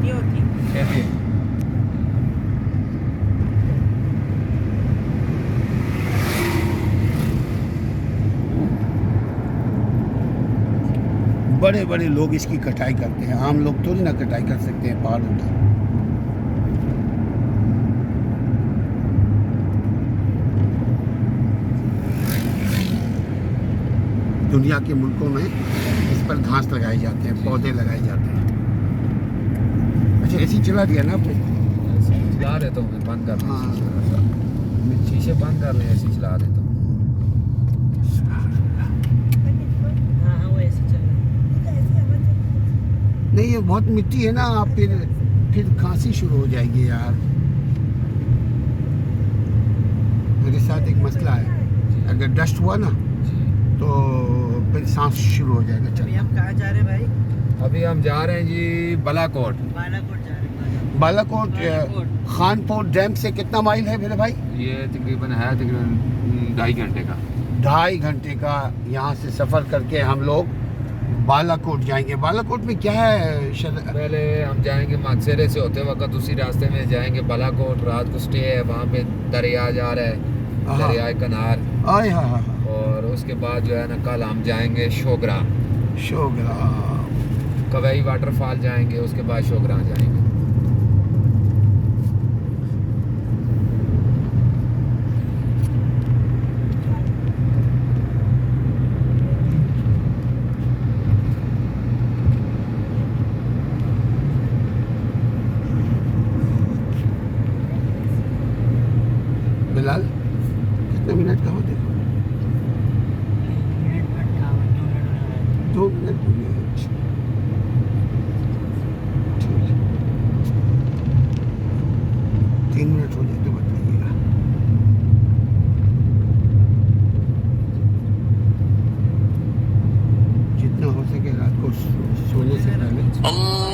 खेती होती है। खेती बड़े बड़े लोग इसकी कटाई करते हैं, आम लोग थोड़ी ना कटाई कर सकते हैं पहाड़ों की। दुनिया के मुल्कों में इस पर घास लगाए जाते हैं, पौधे लगाए जाते हैं। अच्छा ऐसी चला दिया ना आपने? चला रहे तो मैं बंद कर हाँ। रहे शीशे बंद कर रहे ऐसे चला रहे तो हाँ हाँ वो ऐसे चल रहा है। नहीं ये बहुत मिट्टी है ना, आप फिर खांसी शुरू हो जाएगी यार। मेरे साथ एक मसला है, अगर डस्ट हुआ ना तो फिर सांस शुरू हो जाएगा अभी चलना। हम कहाँ जा रहे हैं भाई? अभी हम जा रहे हैं जी बालाकोट। बालाकोट जा रहे हैं। बालाकोट खानपुर डैम से कितना माइल है मेरे भाई? ये तकरीबन 2.5 घंटे का। 2.5 घंटे का यहाँ से सफ़र करके हम लोग बालाकोट जाएंगे। बालाकोट में क्या है पहले हम जाएंगे मानसेरे से होते वक्त उसी रास्ते में जाएंगे बालाकोट, रात को स्टे है वहाँ पे। दरिया जा रहा है, हाँ। दरिया कनार। आए हाँ हाँ हाँ। और उसके बाद जो है ना कल हम जाएंगे शोगरा, शोगरा। कवई वाटरफॉल जाएंगे, उसके बाद शोगरा जाएंगे। बिलाल कितने मिनट का हो देखो? 2 मिनट हो गए। ठीक है। 3 मिनट हो जाए तो बताइएगा। जितना हो सके रात को सोने से पहले